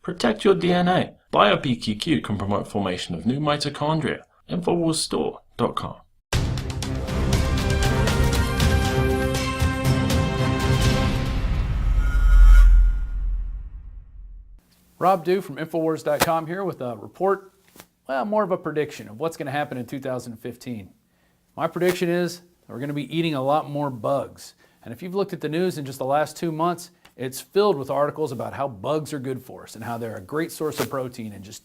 Protect your DNA. BioPQQ can promote formation of new mitochondria. Infowarsstore.com. Rob Dew from Infowars.com here with a report, well, more of a prediction of what's going to happen in 2015. My prediction is we're going to be eating a lot more bugs. And if you've looked at the news in just the last 2 months, it's filled with articles about how bugs are good for us and how they're a great source of protein and just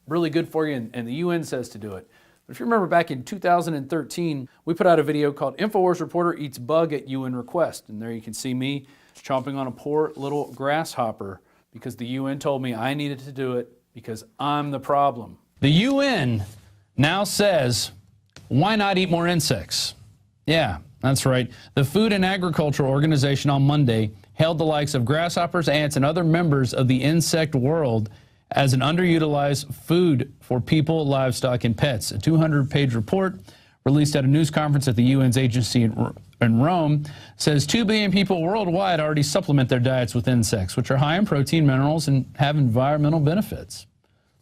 really good for you, and the UN says to do it. But if you remember back in 2013, we put out a video called Infowars Reporter Eats Bug at UN Request. And there you can see me chomping on a poor little grasshopper because the UN told me I needed to do it because I'm the problem. The UN now says, why not eat more insects? Yeah, that's right. The Food and Agriculture Organization on Monday hailed the likes of grasshoppers, ants, and other members of the insect world as an underutilized food for people, livestock, and pets. A 200-page report released at a news conference at the UN's agency in Rome says 2 billion people worldwide already supplement their diets with insects, which are high in protein, minerals, and have environmental benefits.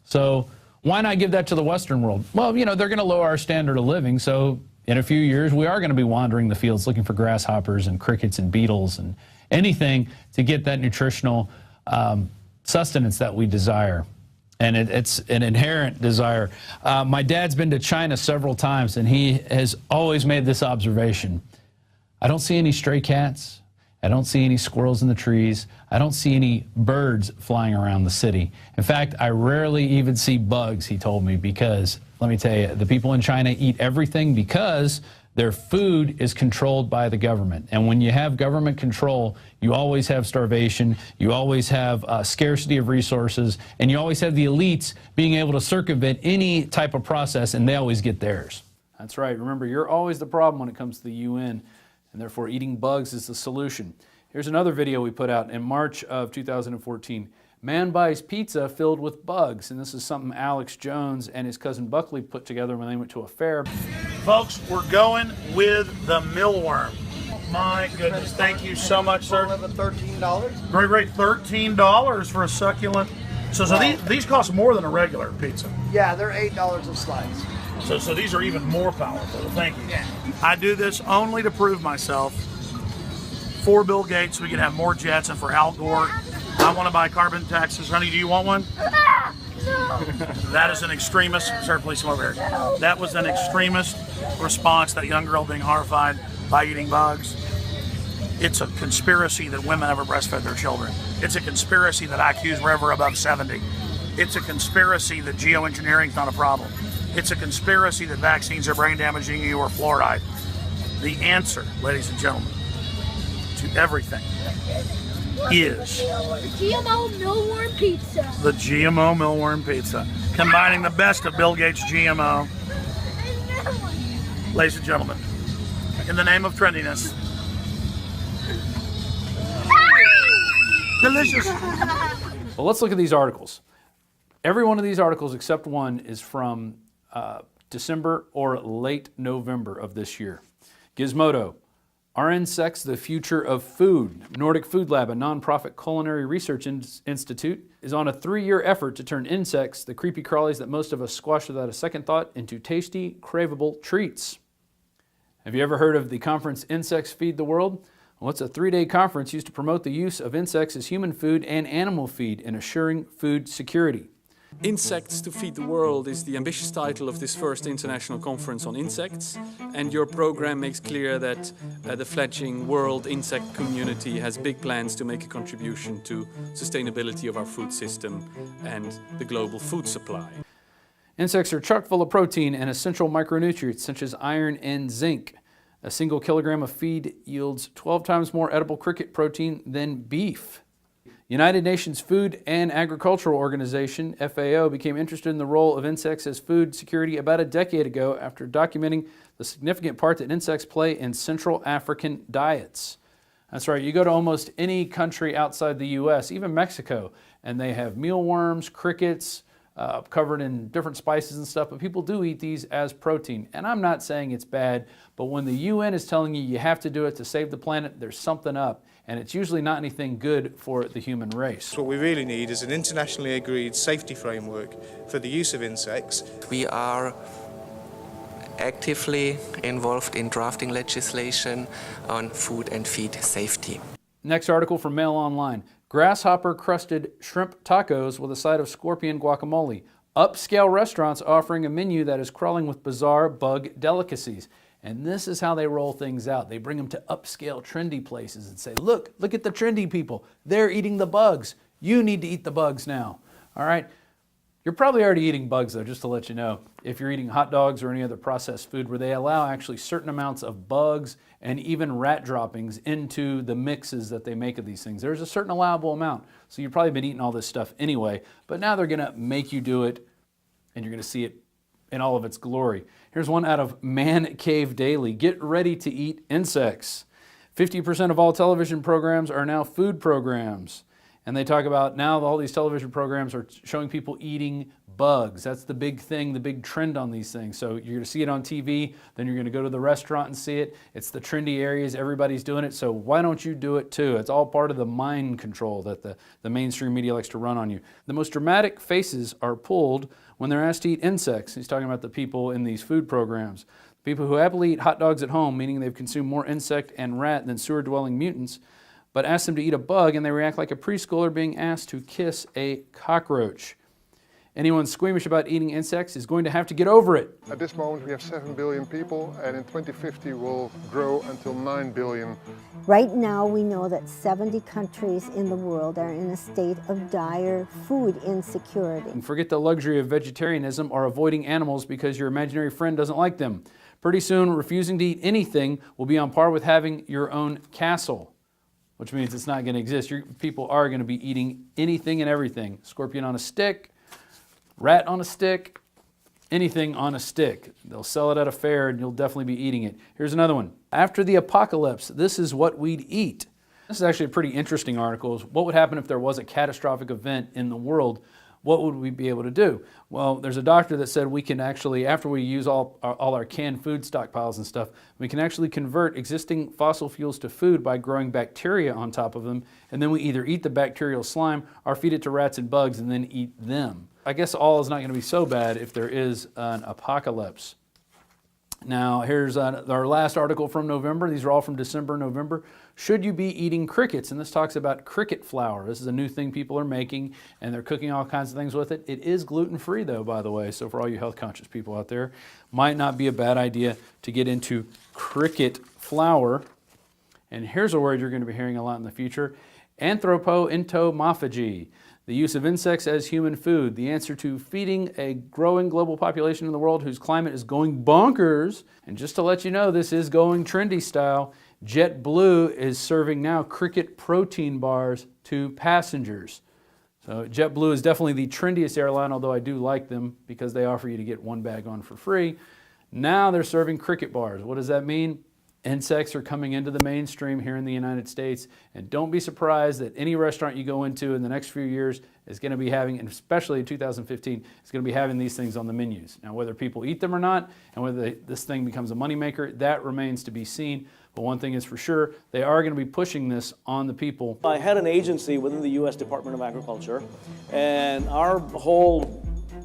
So why not give that to the Western world? Well, you know, they're going to lower our standard of living, so in a few years we are going to be wandering the fields looking for grasshoppers and crickets and beetles and anything to get that nutritional sustenance that we desire. And it's an inherent desire. My dad's been to China several times, and he has always made this observation. I don't see any stray cats. I don't see any squirrels in the trees. I don't see any birds flying around the city. In fact, I rarely even see bugs, he told me, because, let me tell you, the people in China eat everything because their food is controlled by the government. And when you have government control, you always have starvation, you always have scarcity of resources, and you always have the elites being able to circumvent any type of process, and they always get theirs. That's right. Remember, you're always the problem when it comes to the UN, and therefore eating bugs is the solution. Here's another video we put out in March of 2014. Man buys pizza filled with bugs, and this is something Alex Jones and his cousin Buckley put together when they went to a fair. Folks, we're going with the mealworm. My goodness, thank you so much, sir. $13. Great, $13 for a succulent. So these cost more than a regular pizza. Yeah, they're $8 a slice. So these are even more powerful. Thank you. I do this only to prove myself. For Bill Gates, we can have more jets, and for Al Gore, I want to buy carbon taxes. Honey, do you want one? No. That is an extremist. Sir, please come over here. That was an extremist response, that young girl being horrified by eating bugs. It's a conspiracy that women ever breastfed their children. It's a conspiracy that IQs were ever above 70. It's a conspiracy that geoengineering is not a problem. It's a conspiracy that vaccines are brain damaging you or fluoride. The answer, ladies and gentlemen, to everything is the GMO millworm pizza. The GMO millworm pizza, combining the best of Bill Gates' GMO. Ladies and gentlemen, in the name of trendiness, delicious. Well, let's look at these articles. Every one of these articles except one is from December or late November of this year. Gizmodo. Are insects the future of food? Nordic Food Lab, a nonprofit culinary research institute, is on a 3-year effort to turn insects, the creepy crawlies that most of us squash without a second thought, into tasty, craveable treats. Have you ever heard of the conference Insects Feed the World? Well, it's a 3-day conference used to promote the use of insects as human food and animal feed in assuring food security. Insects to Feed the World is the ambitious title of this first international conference on insects, and your program makes clear that the fledgling world insect community has big plans to make a contribution to sustainability of our food system and the global food supply. Insects are chock full of protein and essential micronutrients such as iron and zinc. A single kilogram of feed yields 12 times more edible cricket protein than beef. United Nations Food and Agricultural Organization, FAO, became interested in the role of insects as food security about a decade ago after documenting the significant part that insects play in Central African diets. That's right, you go to almost any country outside the U.S., even Mexico, and they have mealworms, crickets, covered in different spices and stuff, but people do eat these as protein. And I'm not saying it's bad, but when the UN is telling you you have to do it to save the planet, there's something up. and it's usually not anything good for the human race. What we really need is an internationally agreed safety framework for the use of insects. We are actively involved in drafting legislation on food and feed safety. Next article from Mail Online. Grasshopper-crusted shrimp tacos with a side of scorpion guacamole. Upscale restaurants offering a menu that is crawling with bizarre bug delicacies. And this is how they roll things out. They bring them to upscale, trendy places and say, look at the trendy people. They're eating the bugs. You need to eat the bugs now. All right? You're probably already eating bugs, though, just to let you know. If you're eating hot dogs or any other processed food where they allow actually certain amounts of bugs and even rat droppings into the mixes that they make of these things. There's a certain allowable amount. So you've probably been eating all this stuff anyway, but now they're going to make you do it, and you're going to see it in all of its glory. Here's one out of Man Cave Daily. Get ready to eat insects. 50% of all television programs are now food programs. And they talk about now all these television programs are showing people eating bugs. That's the big thing, the big trend on these things. So you're going to see it on TV, then you're going to go to the restaurant and see it. It's the trendy areas, everybody's doing it, so why don't you do it too? It's all part of the mind control that the mainstream media likes to run on you. The most dramatic faces are pulled when they're asked to eat insects. He's talking about the people in these food programs. People who happily eat hot dogs at home, meaning they've consumed more insect and rat than sewer-dwelling mutants, but ask them to eat a bug and they react like a preschooler being asked to kiss a cockroach. Anyone squeamish about eating insects is going to have to get over it. At this moment we have 7 billion people, and in 2050 we'll grow until 9 billion. Right now we know that 70 countries in the world are in a state of dire food insecurity. And forget the luxury of vegetarianism or avoiding animals because your imaginary friend doesn't like them. Pretty soon refusing to eat anything will be on par with having your own castle, which means it's not going to exist. People are going to be eating anything and everything. Scorpion on a stick, rat on a stick, anything on a stick. They'll sell it at a fair and you'll definitely be eating it. Here's another one. After the apocalypse, this is what we'd eat. This is actually a pretty interesting article. What would happen if there was a catastrophic event in the world? What would we be able to do? Well, there's a doctor that said we can actually, after we use all our canned food stockpiles and stuff, we can actually convert existing fossil fuels to food by growing bacteria on top of them, and then we either eat the bacterial slime or feed it to rats and bugs and then eat them. I guess all is not going to be so bad if there is an apocalypse. Now, here's our last article from November. These are all from December, November. Should you be eating crickets? And this talks about cricket flour. This is a new thing people are making, and they're cooking all kinds of things with it. It is gluten-free, though, by the way. So for all you health-conscious people out there, might not be a bad idea to get into cricket flour. And here's a word you're going to be hearing a lot in the future: anthropoentomophagy. The use of insects as human food, the answer to feeding a growing global population in the world whose climate is going bonkers. And just to let you know, this is going trendy style. JetBlue is serving now cricket protein bars to passengers. So JetBlue is definitely the trendiest airline, although I do like them because they offer you to get one bag on for free. Now they're serving cricket bars. What does that mean? Insects are coming into the mainstream here in the United States, and don't be surprised that any restaurant you go into in the next few years is going to be having, and especially in 2015, is going to be having these things on the menus. Now, whether people eat them or not, and whether this thing becomes a moneymaker, that remains to be seen. But one thing is for sure, they are going to be pushing this on the people. I had an agency within the U.S. Department of Agriculture, and our whole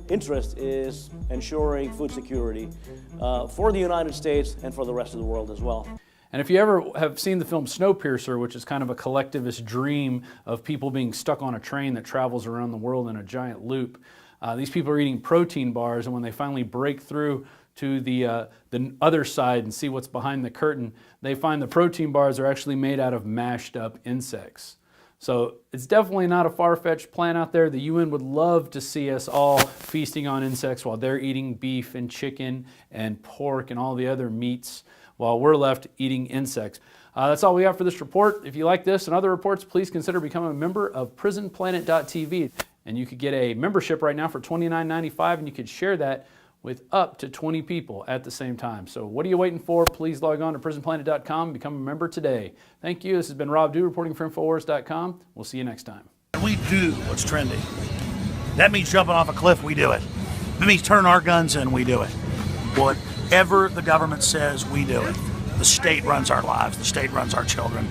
interest is ensuring food security for the United States and for the rest of the world as well. And if you ever have seen the film Snowpiercer, which is kind of a collectivist dream of people being stuck on a train that travels around the world in a giant loop, these people are eating protein bars, and when they finally break through to the other side and see what's behind the curtain, they find the protein bars are actually made out of mashed up insects. So it's definitely not a far-fetched plan out there. The UN would love to see us all feasting on insects while they're eating beef and chicken and pork and all the other meats, while we're left eating insects. That's all we have for this report. If you like this and other reports, please consider becoming a member of prisonplanet.tv. And you could get a membership right now for $29.95, and you could share that with up to 20 people at the same time. So what are you waiting for? Please log on to prisonplanet.com and become a member today. Thank you. This has been Rob Dew reporting for Infowars.com. We'll see you next time. We do what's trendy. That means jumping off a cliff, we do it. That means turning our guns in, we do it. Whatever the government says, we do it. The state runs our lives. The state runs our children.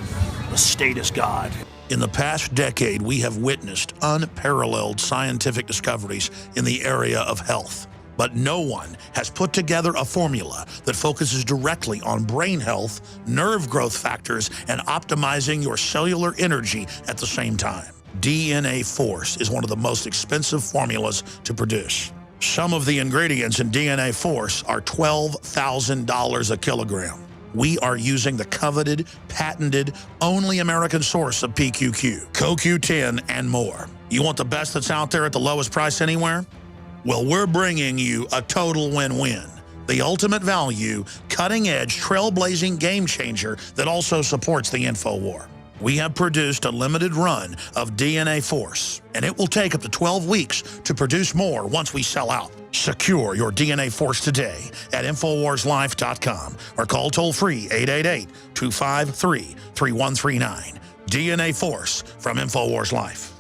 The state is God. In the past decade, we have witnessed unparalleled scientific discoveries in the area of health. But no one has put together a formula that focuses directly on brain health, nerve growth factors, and optimizing your cellular energy at the same time. DNA Force is one of the most expensive formulas to produce. Some of the ingredients in DNA Force are $12,000 a kilogram. We are using the coveted, patented, only American source of PQQ, CoQ10, and more. You want the best that's out there at the lowest price anywhere? Well, we're bringing you a total win-win. The ultimate value, cutting-edge, trailblazing game changer that also supports the InfoWar. We have produced a limited run of DNA Force, and it will take up to 12 weeks to produce more once we sell out. Secure your DNA Force today at InfoWarsLife.com or call toll-free 888-253-3139. DNA Force from InfoWars Life.